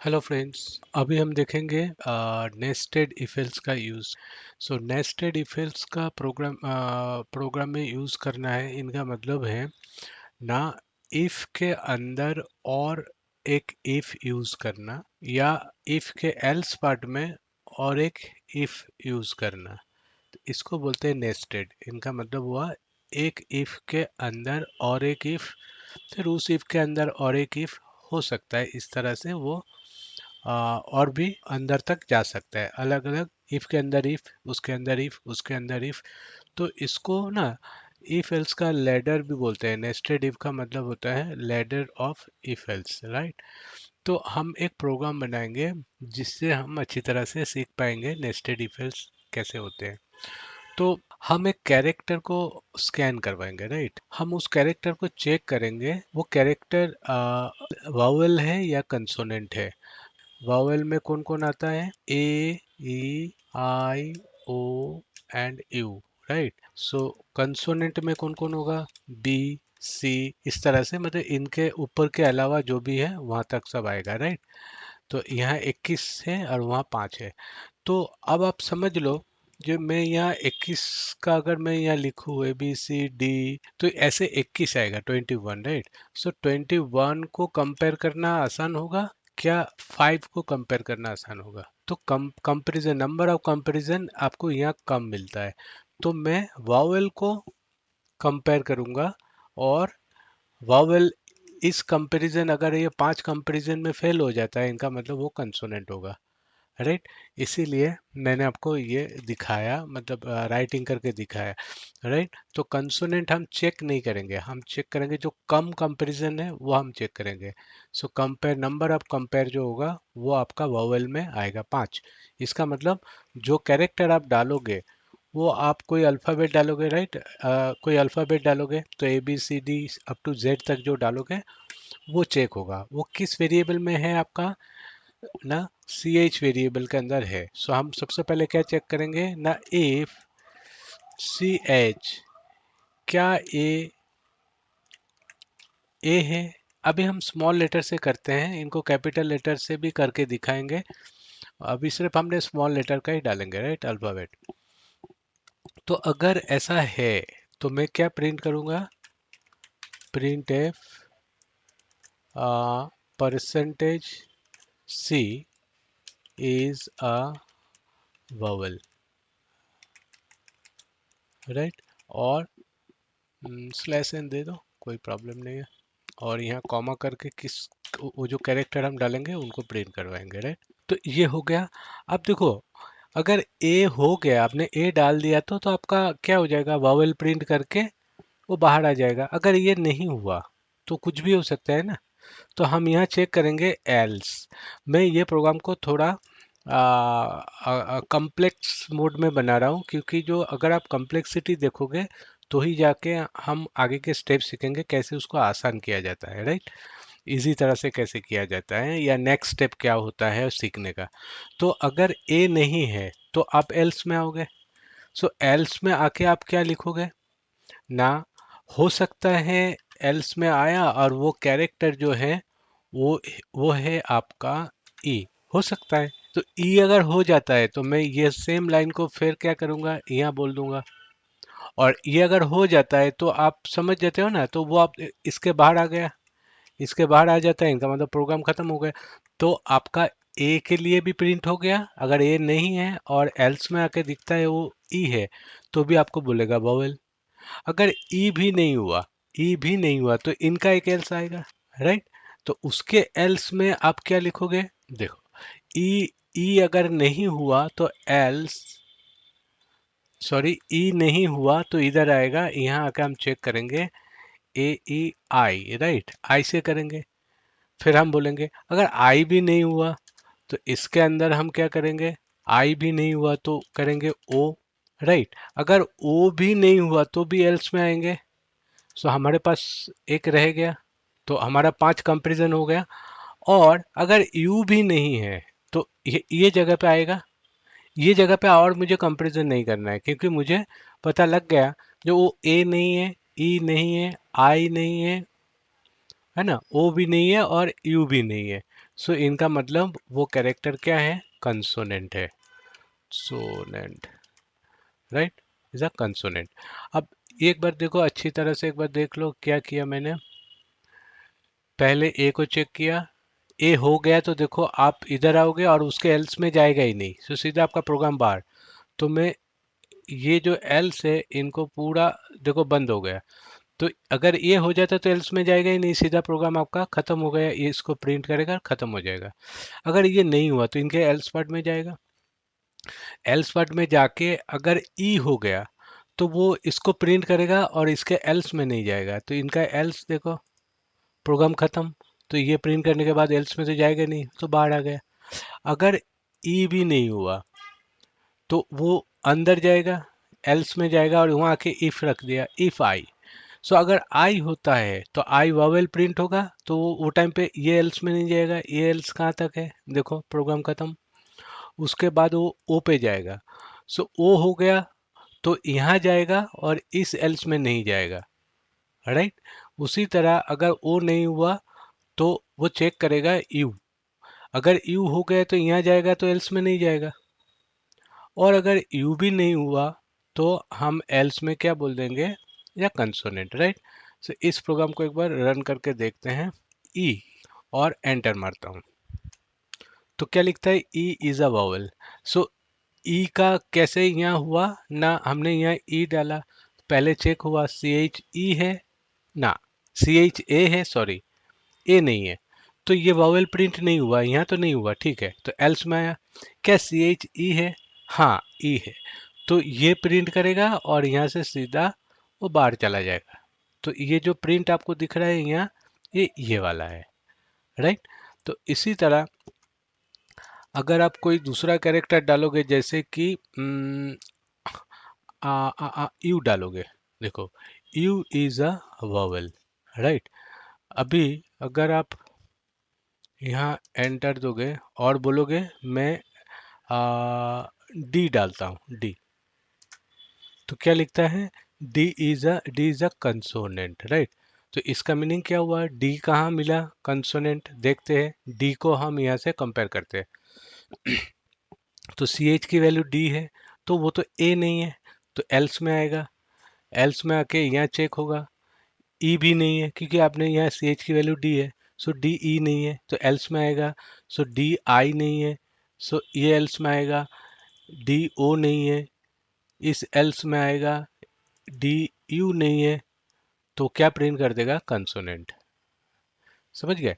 Hello friends, अभी हम देखेंगे नेस्टेड इफ एल्स का use. So nested if else का प्रोग्राम में यूज़ करना है। इनका मतलब है ना, इफ के अंदर और एक इफ यूज़ करना, या इफ के एल्स पार्ट में और एक इफ यूज़ करना। तो इसको बोलते हैं नेस्टेड। इनका मतलब हुआ एक इफ के अंदर और एक इफ, फिर उस इफ के अंदर और एक इफ हो सकता है। इस तरह से वो और भी अंदर तक जा सकता है। अलग अलग इफ के अंदर इफ, उसके अंदर इफ, उसके अंदर इफ। तो इसको ना इफ एल्स का लैडर भी बोलते हैं। नेस्टेड इफ का मतलब होता है ladder of if else, right. तो हम एक प्रोग्राम बनाएंगे जिससे हम अच्छी तरह से सीख पाएंगे नेस्टेड इफ एल्स कैसे होते हैं। तो हम एक कैरेक्टर को स्कैन करवाएंगे, राइट। हम उस कैरेक्टर को चेक करेंगे वो कैरेक्टर वावेल है या कंसोनेंट है। वावेल में कौन कौन आता है? A, E, I, O and U, right. So consonant में कौन कौन होगा? बी, सी, इस तरह से, मतलब इनके ऊपर के अलावा जो भी है वहां तक सब आएगा, राइट। तो यहाँ 21 है और वहाँ 5 है। तो अब आप समझ लो, जो मैं यहाँ 21 का अगर मैं यहाँ लिखूँ ए बी सी डी, तो ऐसे 21 आएगा, 21, राइट। सो 21 को कंपेयर करना आसान होगा क्या 5 को कंपेयर करना आसान होगा? तो कंपेरिजन, नंबर ऑफ कंपेरिजन आपको यहाँ कम मिलता है। तो मैं वावेल को कंपेयर करूंगा, और वावेल इस कंपैरिजन, अगर ये 5 कंपैरिजन में फेल हो जाता है, इनका मतलब वो कंसोनेंट होगा, राइट। इसीलिए मैंने आपको ये दिखाया, मतलब राइटिंग करके दिखाया, राइट। तो कंसोनेंट हम चेक नहीं करेंगे, हम चेक करेंगे जो कम कंपैरिजन है वो हम चेक करेंगे। So compare, number of compare जो होगा वो आपका वोवेल में आएगा 5। इसका मतलब जो कैरेक्टर आप डालोगे वो आप कोई अल्फ़ाबेट डालोगे, राइट। कोई अल्फ़ाबेट डालोगे तो A B C D up to Z तक जो डालोगे वो चेक होगा। वो किस वेरिएबल में है आपका? ना, सी एच वेरिएबल के अंदर है। सो हम सबसे पहले क्या चेक करेंगे ना, इफ सी एच, क्या ए है? अभी हम स्मॉल लेटर से करते हैं, इनको कैपिटल लेटर से भी करके दिखाएंगे। अभी सिर्फ हमने स्मॉल लेटर का ही डालेंगे, राइट, अल्फाबेट। तो अगर ऐसा है तो मैं क्या प्रिंट करूंगा? Print F percentage C is a vowel, right. और स्लैश एन दे दो, कोई प्रॉब्लम नहीं है। और यहाँ कॉमा करके किस, वो जो कैरेक्टर हम डालेंगे उनको प्रिंट करवाएंगे, राइट। तो ये हो गया। अब देखो, अगर ए हो गया, आपने ए डाल दिया तो आपका क्या हो जाएगा? वावेल प्रिंट करके वो बाहर आ जाएगा। अगर ये नहीं हुआ तो कुछ भी हो सकता है ना। तो हम यहाँ चेक करेंगे एल्स। मैं ये प्रोग्राम को थोड़ा कम्प्लेक्स मोड में बना रहा हूँ, क्योंकि जो अगर आप कम्प्लेक्सिटी देखोगे तो ही जाके हम आगे के स्टेप सीखेंगे कैसे उसको आसान किया जाता है, राइट। इजी तरह से कैसे किया जाता है, या नेक्स्ट स्टेप क्या होता है सीखने का। तो अगर ए नहीं है तो आप एल्स में आओगे। सो एल्स में आके आप क्या लिखोगे ना, हो सकता है एल्स में आया और वो कैरेक्टर जो है वो वो है आपका ई, हो सकता है। तो ई अगर हो जाता है तो मैं ये सेम लाइन को फिर क्या करूंगा, यहाँ बोल दूंगा। और ये अगर हो जाता है तो आप समझ जाते हो ना, तो वो आप इसके बाहर आ गया, इसके बाहर आ जाता है, इनका मतलब प्रोग्राम खत्म हो गया। तो आपका ए के लिए भी प्रिंट हो गया। अगर ए नहीं है और एल्स में आके दिखता है वो ई है, तो भी आपको बोलेगा वोवेल। अगर ई भी नहीं हुआ, ई भी नहीं हुआ तो इनका एक एल्स आएगा, राइट। तो उसके एल्स में आप क्या लिखोगे? देखो, ई, ई अगर नहीं हुआ तो एल्स, सॉरी, ई नहीं हुआ तो इधर आएगा। यहाँ आकर हम चेक करेंगे ए ई आई, राइट, आई से करेंगे। फिर हम बोलेंगे अगर आई भी नहीं हुआ तो इसके अंदर हम क्या करेंगे? आई भी नहीं हुआ तो करेंगे ओ, राइट। अगर ओ भी नहीं हुआ तो भी एल्स में आएंगे। सो हमारे पास एक रह गया, तो हमारा 5 कंपेरिजन हो गया। और अगर यू भी नहीं है तो ये जगह पे आएगा। ये जगह पे और मुझे कंपेरिजन नहीं करना है, क्योंकि मुझे पता लग गया जो वो ए नहीं है, ई नहीं है, आई नहीं है, है ना, ओ भी नहीं है और यू भी नहीं है। सो इनका मतलब वो कैरेक्टर क्या है, कंसोनेंट है, सोनेंट, राइट, इज अ कंसोनेंट। अब एक बार देखो अच्छी तरह से, एक बार देख लो क्या किया मैंने। पहले ए को चेक किया, ए हो गया तो देखो आप इधर आओगे और उसके एल्स में जाएगा ही नहीं, तो सीधा आपका प्रोग्राम बाहर। तो मैं ये जो एल्स है इनको पूरा देखो बंद हो गया। तो अगर ये हो जाता तो एल्स में जाएगा ही नहीं, सीधा प्रोग्राम आपका खत्म हो गया, ये इसको प्रिंट करेगा खत्म हो जाएगा। अगर ये नहीं हुआ तो इनके एल्स पार्ट में जाएगा, एल्स पार्ट में जाके अगर ई हो गया तो वो इसको प्रिंट करेगा और इसके एल्स में नहीं जाएगा, तो इनका एल्स देखो प्रोग्राम खत्म। तो ये प्रिंट करने के बाद एल्स में तो जाएगा नहीं, तो बाहर आ गया। अगर ई भी नहीं हुआ तो वो अंदर जाएगा, एल्स में जाएगा और वहाँ आके इफ रख दिया, इफ आई। सो अगर आई होता है तो आई वावेल प्रिंट होगा, तो वो टाइम पे ये एल्स में नहीं जाएगा, ये एल्स कहाँ तक है देखो प्रोग्राम खत्म। उसके बाद वो ओ पे जाएगा, सो ओ हो गया तो यहाँ जाएगा और इस एल्स में नहीं जाएगा, राइट। उसी तरह अगर ओ नहीं हुआ तो वो चेक करेगा यू, अगर यू हो गया तो यहाँ जाएगा तो एल्स में नहीं जाएगा। और अगर यू भी नहीं हुआ तो हम एल्स में क्या बोल देंगे, या कंसोनेंट, राइट। सो इस प्रोग्राम को एक बार रन करके देखते हैं, ई, और एंटर मारता हूँ तो क्या लिखता है, ई इज अ वावल। सो ई का कैसे यहाँ हुआ ना, हमने यहाँ ई डाला, पहले चेक हुआ सी एच ई है ना, सी एच ए है, सॉरी ए नहीं है, तो ये वावेल प्रिंट नहीं हुआ, यहाँ तो नहीं हुआ, ठीक है, तो एल्स में आया। क्या सी एच ई है, हाँ ई है, तो ये प्रिंट करेगा और यहाँ से सीधा वो बाहर चला जाएगा। तो ये जो प्रिंट आपको दिख रहा है यहाँ, ये वाला है, राइट। तो इसी तरह अगर आप कोई दूसरा कैरेक्टर डालोगे, जैसे कि यू डालोगे, देखो you is a Wavell, right. अभी अगर आप यहाँ एंटर दोगे और बोलोगे मैं डी डालता हूँ, डी, तो क्या लिखता है, D is a consonant, right. तो इसका मीनिंग क्या हुआ, डी कहाँ मिला कंसोनेंट, देखते हैं डी को हम यहाँ से कंपेयर करते हैं। तो सी एच की वैल्यू डी है, तो वो तो ए नहीं है, तो एल्स में आएगा, एल्स में आके यहाँ चेक होगा, ई भी नहीं है क्योंकि आपने यहाँ सी एच की वैल्यू डी है, सो डी ई नहीं है तो एल्स में आएगा, सो डी आई नहीं है, सो ये एल्स में आएगा, डी ओ नहीं है, इस एल्स में आएगा, डी यू नहीं है, तो क्या प्रिंट कर देगा, कंसोनेंट। समझ गए,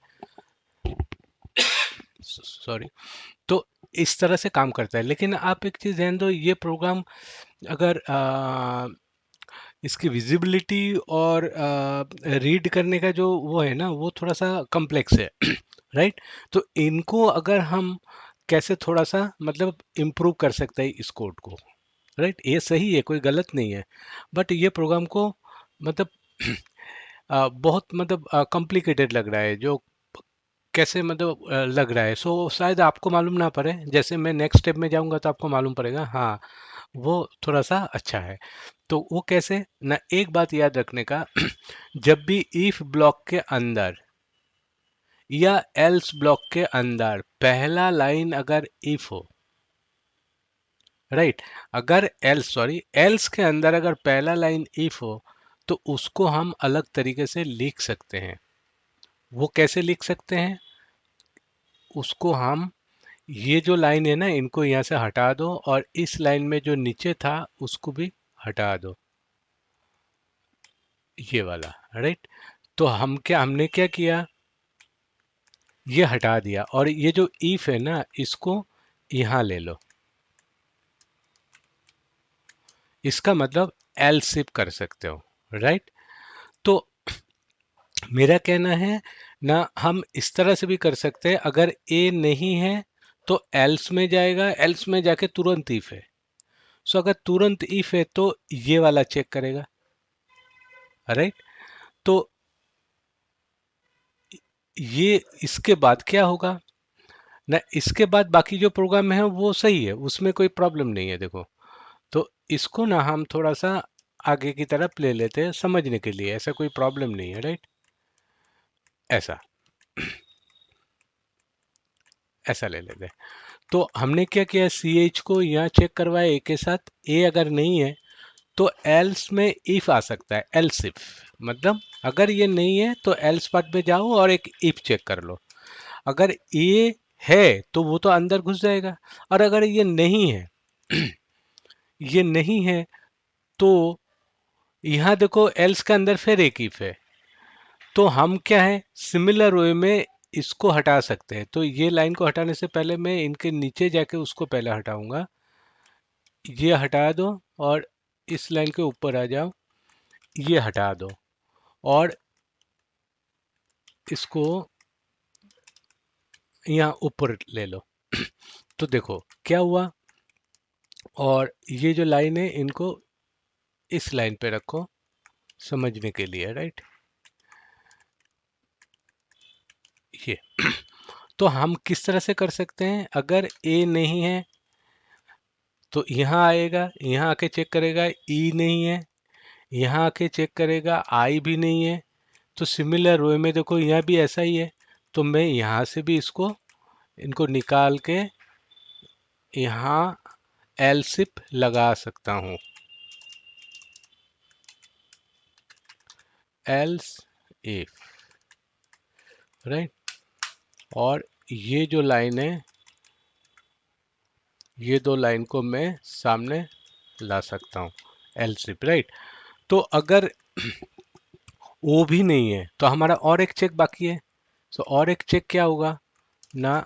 सॉरी। तो इस तरह से काम करता है। लेकिन आप एक चीज़ ध्यान दो, ये प्रोग्राम अगर इसकी विजिबिलिटी और रीड करने का जो वो है ना, वो थोड़ा सा कॉम्प्लेक्स है। राइट। तो इनको अगर हम कैसे थोड़ा सा मतलब इम्प्रूव कर सकते हैं इस कोड को, राइट, ये सही है, कोई गलत नहीं है, बट ये प्रोग्राम को मतलब बहुत मतलब कॉम्प्लिकेटेड लग रहा है, जो कैसे मतलब लग रहा है, सो शायद आपको मालूम ना पड़े, जैसे मैं नेक्स्ट स्टेप में जाऊंगा तो आपको मालूम पड़ेगा, हाँ वो थोड़ा सा अच्छा है। तो वो कैसे ना, एक बात याद रखने का, जब भी इफ ब्लॉक के अंदर या एल्स ब्लॉक के अंदर पहला लाइन अगर इफ हो, राइट, अगर एल्स, सॉरी, एल्स के अंदर अगर पहला लाइन इफ हो तो उसको हम अलग तरीके से लिख सकते हैं। वो कैसे लिख सकते हैं, उसको हम, ये जो लाइन है ना इनको यहाँ से हटा दो और इस लाइन में जो नीचे था उसको भी हटा दो, ये वाला, राइट। तो हमने क्या किया, ये हटा दिया और ये जो इफ है ना इसको यहाँ ले लो, इसका मतलब एल्स इफ कर सकते हो, राइट। तो मेरा कहना है ना, हम इस तरह से भी कर सकते हैं, अगर ए नहीं है तो एल्स में जाएगा, एल्स में जाके तुरंत इफ है, सो अगर तुरंत इफ है तो ये वाला चेक करेगा, राइट। तो ये इसके बाद क्या होगा ना, इसके बाद बाकी जो प्रोग्राम है वो सही है, उसमें कोई प्रॉब्लम नहीं है, देखो। तो इसको ना हम थोड़ा सा आगे की तरफ ले लेते हैं समझने के लिए, ऐसा कोई प्रॉब्लम नहीं है, राइट, ऐसा। ऐसा ले लेते हैं। तो हमने क्या किया, सी एच को यहाँ चेक करवाया ए के साथ, ए अगर नहीं है तो एल्स में इफ आ सकता है, एल्स इफ, मतलब अगर ये नहीं है तो एल्स पार्ट में जाओ और एक इफ चेक कर लो। अगर ये है तो वो तो अंदर घुस जाएगा, और अगर ये नहीं है ये नहीं है तो यहाँ देखो एल्स के अंदर फिर एक इफ है, तो हम क्या है सिमिलर वे में इसको हटा सकते हैं। तो ये लाइन को हटाने से पहले मैं इनके नीचे जाके उसको पहले हटाऊंगा, ये हटा दो, और इस लाइन के ऊपर आ जाओ, ये हटा दो, और इसको यहाँ ऊपर ले लो। तो देखो क्या हुआ, और ये जो लाइन है इनको इस लाइन पे रखो समझने के लिए, राइट। ये तो हम किस तरह से कर सकते हैं, अगर ए नहीं है तो यहाँ आएगा, यहाँ आके चेक करेगा, ई नहीं है, यहाँ आके चेक करेगा, आई भी नहीं है। तो सिमिलर वे में देखो यहाँ भी ऐसा ही है, तो मैं यहाँ से भी इसको इनको निकाल के यहाँ एलसिप लगा सकता हूँ, एल्स इफ, राइट। और ये जो लाइन है, ये दो लाइन को मैं सामने ला सकता हूँ, एलसिप, राइट। तो अगर वो भी नहीं है तो हमारा और एक चेक बाकी है। तो और एक चेक क्या होगा ना,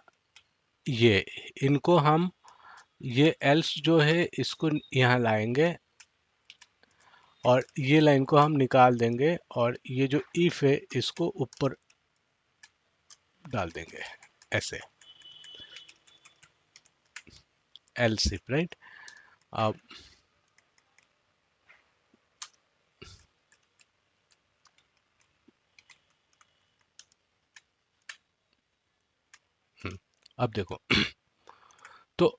ये इनको हम, ये एल्स जो है इसको यहाँ लाएंगे और ये लाइन को हम निकाल देंगे, और ये जो इफ है इसको ऊपर डाल देंगे ऐसे, एल्स इफ, राइट। अब अब देखो तो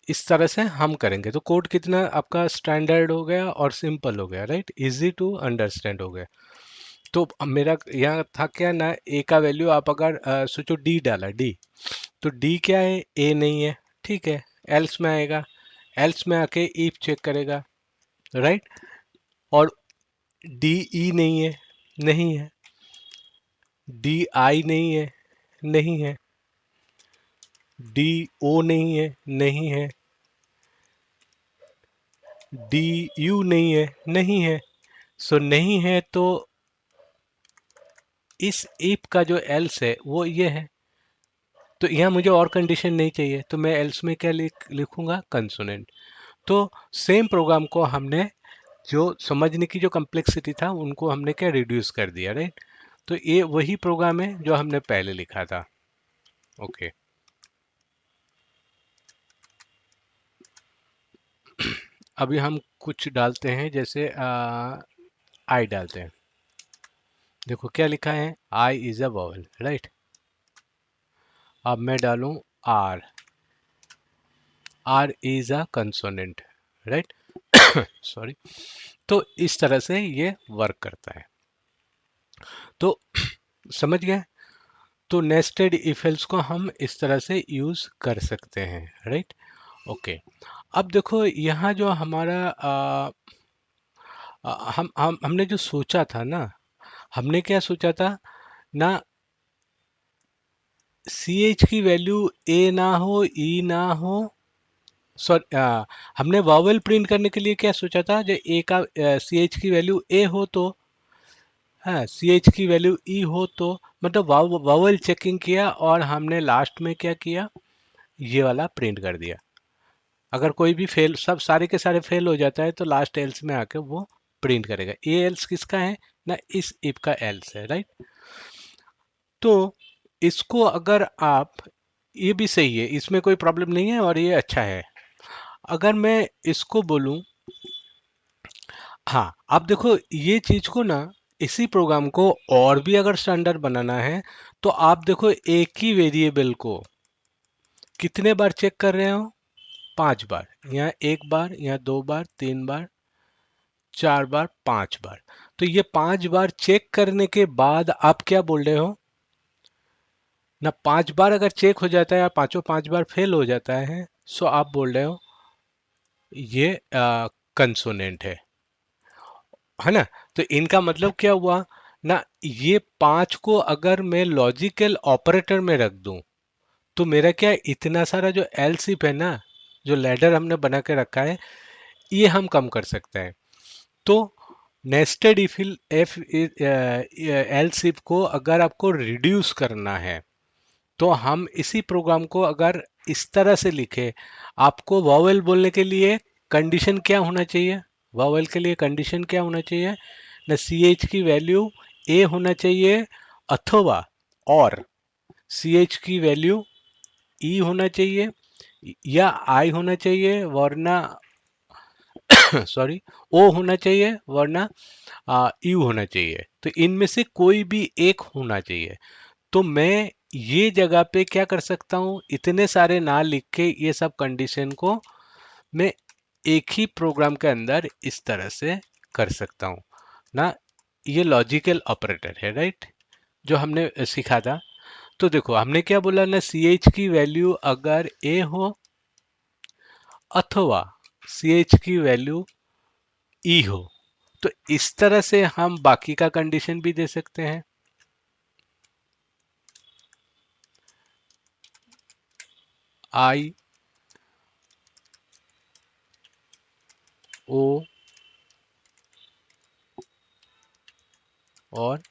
इस तरह से हम करेंगे तो कोड कितना आपका स्टैंडर्ड हो गया और सिंपल हो गया, राइट, इजी टू अंडरस्टैंड हो गया। तो अब मेरा यहाँ था क्या ना, ए का वैल्यू आप अगर सोचो डी डाला, डी, तो डी क्या है, ए नहीं है, ठीक है, एल्स में आएगा, एल्स में आके इफ चेक करेगा, राइट। और डी ई नहीं है, नहीं है, डी आई नहीं है, नहीं है, डी ओ नहीं है, नहीं है, डी यू नहीं है, नहीं है। सो नहीं है तो इस इफ का जो एल्स है वो ये है। तो यहाँ मुझे और कंडीशन नहीं चाहिए, तो मैं एल्स में क्या लिखूंगा, कंसोनेंट। तो सेम प्रोग्राम को हमने, जो समझने की जो कम्प्लेक्सिटी था उनको हमने क्या रिड्यूस कर दिया, राइट। तो ये वही प्रोग्राम है जो हमने पहले लिखा था। ओके, अभी हम कुछ डालते हैं, जैसे आई डालते हैं। देखो क्या लिखा है, I is a vowel, right. अब मैं डालूं R, R is a consonant, right. Sorry. तो इस तरह से ये वर्क करता है। तो समझ गए। तो नेस्टेड इफ एल्स को हम इस तरह से यूज कर सकते हैं, राइट। ओके। अब देखो यहाँ जो हमारा हमने जो सोचा था ना, हमने क्या सोचा था ना, सी एच की वैल्यू ए ना हो, ई ना हो, सॉरी, हमने वावल प्रिंट करने के लिए क्या सोचा था, जो ए का सी एच की वैल्यू ए हो तो, हाँ, सी एच की वैल्यू ई हो तो, मतलब वावल चेकिंग किया और हमने लास्ट में क्या किया, ये वाला प्रिंट कर दिया। अगर कोई भी फेल, सब सारे के सारे फेल हो जाता है तो लास्ट एल्स में आके वो प्रिंट करेगा। ये एल्स किसका है ना, इस इफ का एल्स है, राइट। तो इसको अगर आप, ये भी सही है, इसमें कोई प्रॉब्लम नहीं है और ये अच्छा है। अगर मैं इसको बोलूं, हाँ, अब देखो ये चीज को ना, इसी प्रोग्राम को और भी अगर स्टैंडर्ड बनाना है तो आप देखो एक ही वेरिएबल को कितने बार चेक कर रहे हो, 5 बार, यहाँ 1 बार, यहाँ 2 बार, 3 बार, 4 बार, 5 बार। तो ये 5 बार चेक करने के बाद आप क्या बोल रहे हो ना 5 बार अगर चेक हो जाता है या पांचों 5 बार फेल हो जाता है, सो आप बोल रहे हो ये कंसोनेंट है ना। तो इनका मतलब क्या हुआ ना, ये 5 को अगर मैं लॉजिकल ऑपरेटर में रख दूं, तो मेरा क्या है, इतना सारा जो एल सिप है ना, जो लैडर हमने बना के रखा है, ये हम कम कर सकते हैं। तो nested if F else if को अगर आपको रिड्यूस करना है, तो हम इसी प्रोग्राम को अगर इस तरह से लिखे, आपको वॉवेल बोलने के लिए कंडीशन क्या होना चाहिए, वॉवेल के लिए कंडीशन क्या होना चाहिए ना, सी एच की वैल्यू ए होना चाहिए, अथवा और सी एच की वैल्यू ई होना चाहिए, या आई होना चाहिए, वरना सॉरी ओ होना चाहिए, वरना यू होना चाहिए। तो इनमें से कोई भी एक होना चाहिए। तो मैं ये जगह पे क्या कर सकता हूँ, इतने सारे ना लिख के ये सब कंडीशन को मैं एक ही प्रोग्राम के अंदर इस तरह से कर सकता हूँ ना। ये लॉजिकल ऑपरेटर है, राइट, जो हमने सीखा था। तो देखो हमने क्या बोला ना, सी एच की वैल्यू अगर ए हो अथवा सी एच की वैल्यू ई हो, तो इस तरह से हम बाकी का कंडीशन भी दे सकते हैं। आई ओ और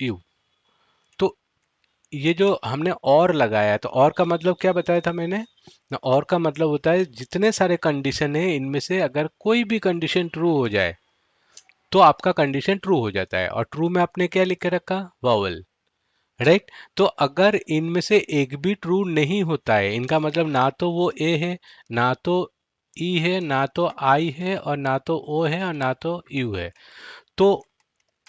यू। तो ये जो हमने और लगाया है, तो और का मतलब क्या बताया था मैंने ना, और का मतलब होता है जितने सारे कंडीशन है, इनमें से अगर कोई भी कंडीशन ट्रू हो जाए, तो आपका कंडीशन ट्रू हो जाता है। और ट्रू में आपने क्या लिख के रखा, वावल, राइट। तो अगर इनमें से एक भी ट्रू नहीं होता है, इनका मतलब ना तो वो ए है, ना तो ई है, ना तो आई है, और ना तो ओ है, और ना तो यू है, तो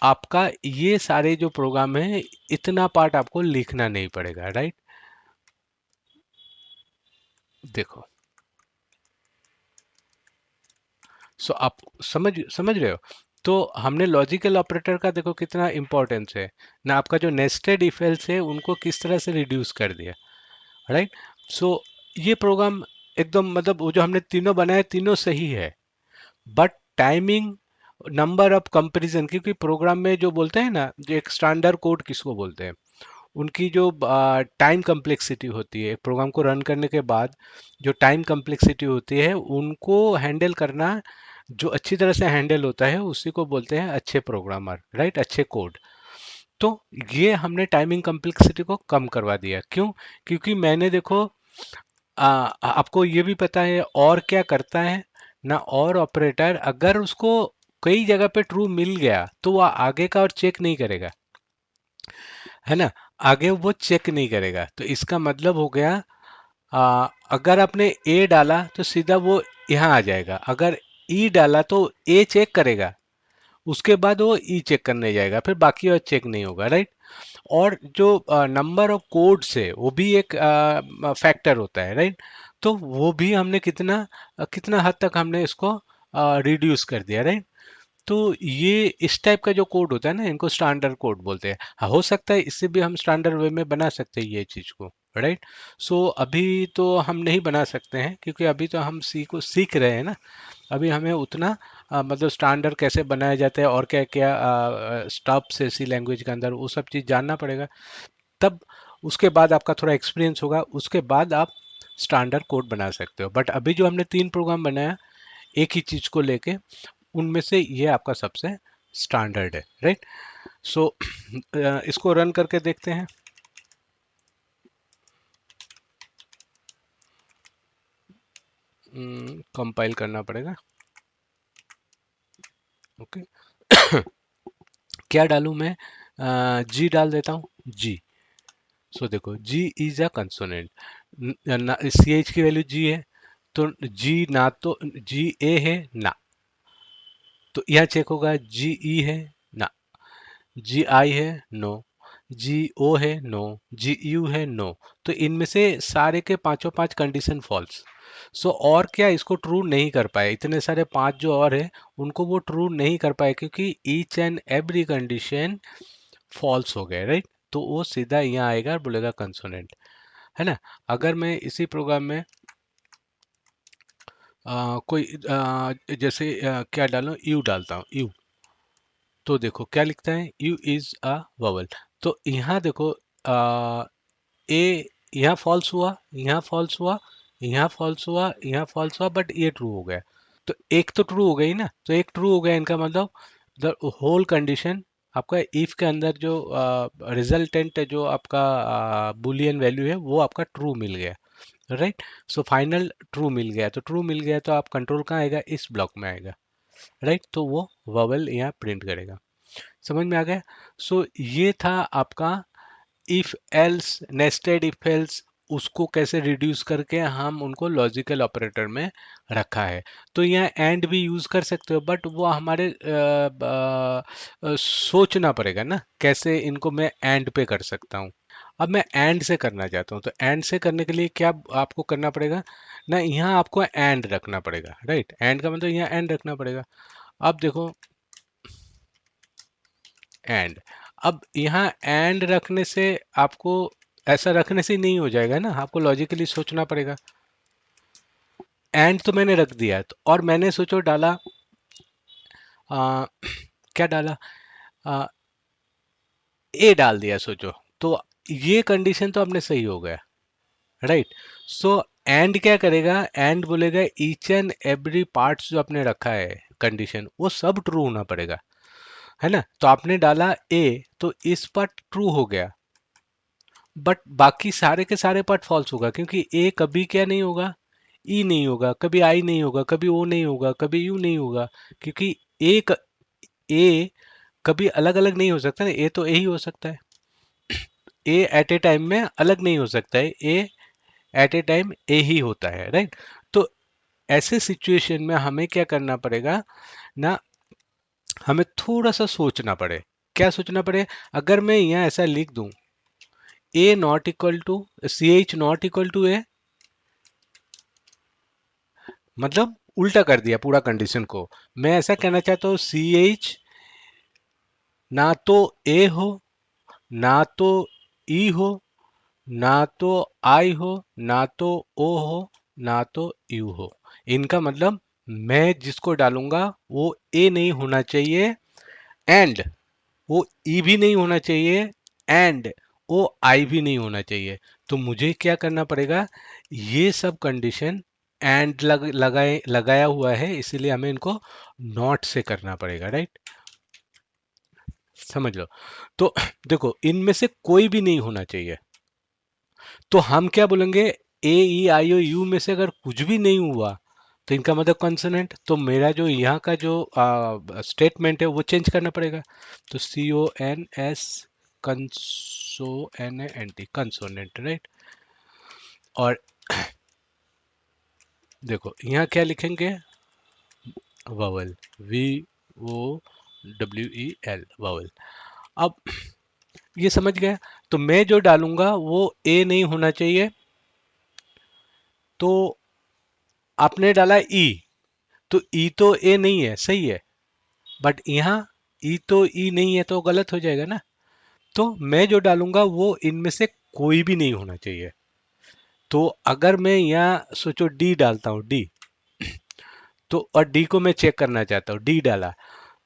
आपका ये सारे जो प्रोग्राम है, इतना पार्ट आपको लिखना नहीं पड़ेगा, राइट। देखो, सो आप समझ समझ रहे हो। तो हमने लॉजिकल ऑपरेटर का देखो कितना इंपॉर्टेंस है ना, आपका जो नेस्टेड इफ एल्स है उनको किस तरह से रिड्यूस कर दिया, राइट। सो ये प्रोग्राम एकदम मतलब वो जो हमने तीनों बनाए तीनों सही है, but timing, number of comparison, क्योंकि प्रोग्राम में जो बोलते हैं ना, जो एक स्टैंडर्ड कोड किसको बोलते हैं, उनकी जो टाइम कम्प्लेक्सिटी होती है प्रोग्राम को रन करने के बाद, जो टाइम कम्प्लेक्सिटी होती है उनको हैंडल करना, जो अच्छी तरह से हैंडल होता है उसी को बोलते हैं अच्छे प्रोग्रामर, राइट, अच्छे कोड। तो ये हमने टाइमिंग कम्प्लेक्सिटी को कम करवा दिया, क्यों, क्योंकि मैंने देखो आपको ये भी पता है और क्या करता है ना, और ऑपरेटर अगर उसको कई जगह पे ट्रू मिल गया, तो वह आगे का और चेक नहीं करेगा, है ना, आगे वो चेक नहीं करेगा। तो इसका मतलब हो गया, अगर आपने ए डाला तो सीधा वो यहाँ आ जाएगा, अगर ई डाला तो ए चेक करेगा, उसके बाद वो ई चेक करने जाएगा, फिर बाकी और चेक नहीं होगा, राइट। और जो नंबर ऑफ कोड्स है वो भी एक फैक्टर होता है, राइट। तो वो भी हमने कितना कितना हद तक हमने इसको रिड्यूस कर दिया, राइट। तो ये इस टाइप का जो कोड होता है ना, इनको स्टैंडर्ड कोड बोलते हैं। हाँ, हो सकता है इससे भी हम स्टैंडर्ड वे में बना सकते हैं ये चीज़ को, राइट। सो अभी तो हम नहीं बना सकते हैं, क्योंकि अभी तो हम सीख रहे हैं ना। अभी हमें उतना मतलब स्टैंडर्ड कैसे बनाया जाता है और क्या क्या स्टब्स है सी लैंग्वेज के अंदर, वो सब चीज़ जानना पड़ेगा। तब उसके बाद आपका थोड़ा एक्सपीरियंस होगा, उसके बाद आप स्टैंडर्ड कोड बना सकते हो। बट अभी जो हमने 3 प्रोग्राम बनाया एक ही चीज़ को लेके, उनमें से ये आपका सबसे स्टैंडर्ड है, राइट। सो इसको रन करके देखते हैं। कंपाइल करना पड़ेगा, ओके। क्या डालूं मैं, जी डाल देता हूँ, जी। सो देखो, G is a consonant, C H की वैल्यू जी है, तो जी ना तो जी ए है ना, तो यह चेक होगा, जी ई है ना, जी आई है नो, जी ओ है नो, जी यू है नो। तो इनमें से सारे के पांचों पांच कंडीशन फॉल्स। सो और क्या इसको ट्रू नहीं कर पाए, इतने सारे पांच जो और है उनको वो ट्रू नहीं कर पाए क्योंकि each and every condition falls हो गए, राइट। तो वो सीधा यहाँ आएगा और बोलेगा कंसोनेंट, है ना। अगर मैं इसी प्रोग्राम में कोई जैसे क्या डालूं, यू डालता हूँ यू, तो देखो क्या लिखता है, यू इज अ ववल। तो यहाँ देखो ए यहाँ फॉल्स हुआ, यहाँ फॉल्स हुआ, यहाँ फॉल्स हुआ, यहाँ फॉल्स हुआ, बट ये ट्रू हो गया। तो एक तो ट्रू हो गई ना, तो एक ट्रू हो गया, इनका मतलब द होल कंडीशन आपका इफ के अंदर जो रिजल्टेंट जो आपका बुलियन वैल्यू है वो आपका ट्रू मिल गया, राइट। सो फाइनल ट्रू मिल गया, तो ट्रू मिल गया तो आप कंट्रोल कहाँ आएगा, इस ब्लॉक में आएगा, राइट। तो वो ववल यहाँ प्रिंट करेगा। समझ में आ गया। सो ये था आपका if else, nested if else, उसको कैसे रिड्यूस करके हम उनको लॉजिकल ऑपरेटर में रखा है। तो यहाँ एंड भी यूज कर सकते हो, बट वो हमारे सोचना पड़ेगा ना कैसे इनको मैं एंड पे कर सकता हूँ। अब मैं एंड से करना चाहता हूँ, तो एंड से करने के लिए क्या आपको करना पड़ेगा ना, यहाँ आपको एंड रखना पड़ेगा, राइट। एंड का मतलब यहाँ एंड रखना पड़ेगा। अब देखो एंड, अब यहाँ एंड रखने से आपको, ऐसा रखने से नहीं हो जाएगा ना, आपको लॉजिकली सोचना पड़ेगा। एंड तो मैंने रख दिया, तो और मैंने सोचो डाला आ, क्या डाला, ए डाल दिया सोचो, तो ये कंडीशन तो अपने सही हो गया, राइट। सो एंड क्या करेगा, एंड बोलेगा ईच एंड एवरी पार्ट्स जो आपने रखा है कंडीशन वो सब ट्रू होना पड़ेगा, है ना। तो आपने डाला ए, तो इस पार्ट ट्रू हो गया, बट बाकी सारे के सारे पार्ट फॉल्स होगा क्योंकि ए कभी क्या नहीं होगा, ई नहीं होगा, कभी आई नहीं होगा, कभी ओ नहीं होगा, कभी यू नहीं होगा, क्योंकि ए ए कभी अलग अलग नहीं हो सकता ना, ए तो ए ही हो सकता है। ए एट ए टाइम में अलग नहीं हो सकता है, ए एट ए टाइम ए ही होता है, राइट। तो ऐसे सिचुएशन में हमें क्या करना पड़ेगा ना, हमें थोड़ा सा सोचना पड़े। क्या सोचना पड़े, अगर मैं यहाँ ऐसा लिख दूं A not equal to C H not equal to A, मतलब उल्टा कर दिया पूरा कंडीशन को। मैं ऐसा कहना चाहता हूँ सी एच ना तो ए हो, ना तो ई हो, ना तो आई हो, ना तो ओ हो, ना तो यू हो। इनका मतलब मैं जिसको डालूंगा वो ए नहीं होना चाहिए, एंड वो ई भी नहीं होना चाहिए, एंड वो आई भी नहीं होना चाहिए। तो मुझे क्या करना पड़ेगा, ये सब कंडीशन एंड लगाया हुआ है, इसीलिए हमें इनको नॉट से करना पड़ेगा, राइट। समझ लो। तो देखो इनमें से कोई भी नहीं होना चाहिए, तो हम क्या बोलेंगे, ए ई आई ओ यू में से अगर कुछ भी नहीं हुआ तो इनका मतलब कंसोनेंट। तो मेरा जो यहाँ का जो स्टेटमेंट है वो चेंज करना पड़ेगा। तो C O N S, conso N A N T, consonant, right. और देखो यहाँ क्या लिखेंगे, vowel, V O W E L, vowel. अब ये समझ गया। तो मैं जो डालूंगा वो ए नहीं होना चाहिए, तो आपने डाला ई, तो ई तो ए नहीं है, सही है, बट यहाँ ई तो ई नहीं है तो गलत हो जाएगा ना। तो मैं जो डालूंगा वो इनमें से कोई भी नहीं होना चाहिए। तो अगर मैं यहाँ सोचो डी डालता हूँ, डी, तो और डी को मैं चेक करना चाहता हूँ, डी डाला,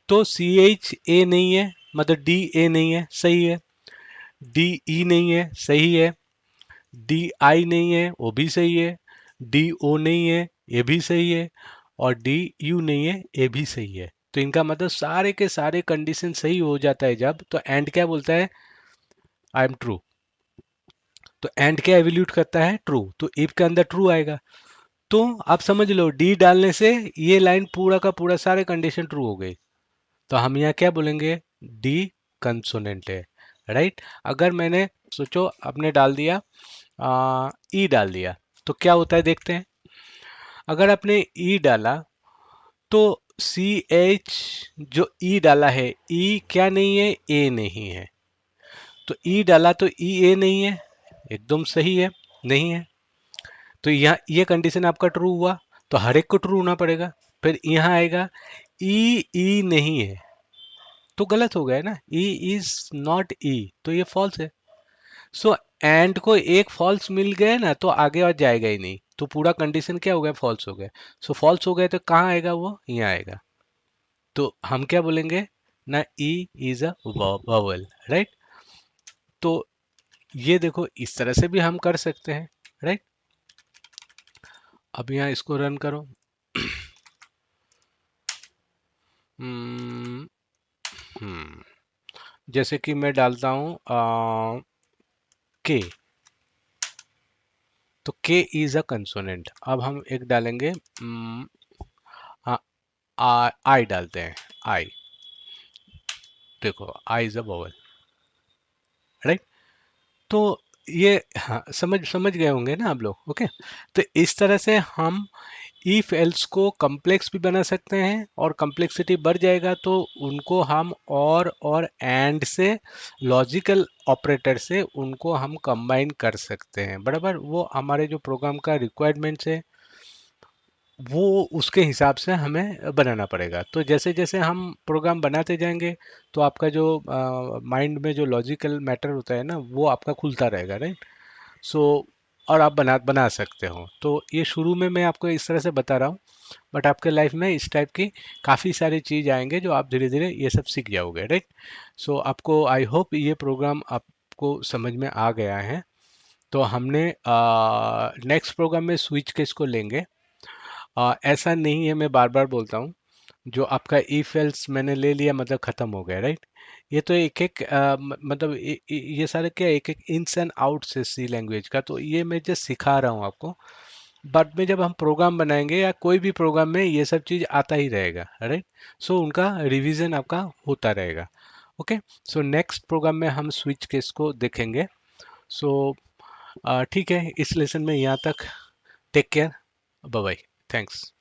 तो सी एच ए नहीं है, मतलब डी ए नहीं है, सही है। डी ई नहीं है, सही है। डी आई नहीं है, वो भी सही है। डी ओ नहीं है, ये भी सही है। और डी यू नहीं है, ये भी सही है। तो इनका मतलब सारे के सारे कंडीशन सही हो जाता है जब, तो एंड क्या बोलता है, आई एम ट्रू। तो एंड क्या एवल्यूट करता है, ट्रू। तो इफ के अंदर ट्रू आएगा। तो आप समझ लो डी डालने से ये लाइन पूरा का पूरा सारे कंडीशन ट्रू हो गई। तो हम यहाँ क्या बोलेंगे, डी कंसोनेंट है, राइट। अगर मैंने सोचो आपने डाल दिया ई डाल दिया, तो क्या होता है देखते हैं। अगर आपने ई डाला तो सी एच जो ई डाला है, ई क्या नहीं है, ए नहीं है। तो ई डाला तो ई ए नहीं है, एकदम सही है, नहीं है। तो यहाँ ये कंडीशन आपका ट्रू हुआ, तो हर एक को ट्रू होना पड़ेगा। फिर यहाँ आएगा ई ई नहीं है, तो गलत हो गया ना, ई इज नॉट ई, तो ये फॉल्स है। सो एंड को एक फॉल्स मिल गया ना, तो आगे और जाएगा ही नहीं, तो पूरा कंडीशन क्या हो गया, फॉल्स हो गया। सो फॉल्स हो गया तो कहाँ आएगा वो, यहाँ आएगा। तो हम क्या बोलेंगे ना, E is a vowel, right. तो ये देखो इस तरह से भी हम कर सकते हैं, राइट। अब यहाँ इसको रन करो। हम्म, हम्म, जैसे कि मैं डालता हूँ के, तो के इज अ कंसोनेंट। अब हम एक डालेंगे, आई डालते हैं, आई, देखो आई इज अ वोवल, राइट। तो ये, हाँ, समझ समझ गए होंगे ना आप लोग, ओके। तो इस तरह से हम इफ एल्स को कॉम्प्लेक्स भी बना सकते हैं, और कॉम्प्लेक्सिटी बढ़ जाएगा तो उनको हम और एंड से, लॉजिकल ऑपरेटर से उनको हम कंबाइन कर सकते हैं, बराबर। वो हमारे जो प्रोग्राम का रिक्वायरमेंट्स है, वो उसके हिसाब से हमें बनाना पड़ेगा। तो जैसे जैसे हम प्रोग्राम बनाते जाएंगे, तो आपका जो माइंड में जो लॉजिकल मैटर होता है ना, वो आपका खुलता रहेगा, राइट। सो और आप बना बना सकते हो। तो ये शुरू में मैं आपको इस तरह से बता रहा हूँ, बट आपके लाइफ में इस टाइप की काफ़ी सारी चीज़ आएंगे जो आप धीरे धीरे ये सब सीख जाओगे, राइट। सो आपको, आई होप ये प्रोग्राम आपको समझ में आ गया है। तो हमने नेक्स्ट प्रोग्राम में स्विच केस को लेंगे। ऐसा नहीं है, मैं बार बार बोलता हूँ, जो आपका इफ एल्स मैंने ले लिया मतलब ख़त्म हो गया, राइट। ये तो एक एक मतलब ये सारे क्या, एक एक इन्स एंड आउट्स है सी लैंग्वेज का, तो ये मैं जस्ट सिखा रहा हूँ आपको। बाद में जब हम प्रोग्राम बनाएंगे या कोई भी प्रोग्राम में ये सब चीज़ आता ही रहेगा, राइट। सो उनका रिवीजन आपका होता रहेगा, ओके। सो नेक्स्ट प्रोग्राम में हम स्विच केस को देखेंगे। सो ठीक है, इस लेसन में यहाँ तक। Take care, bye bye, thanks.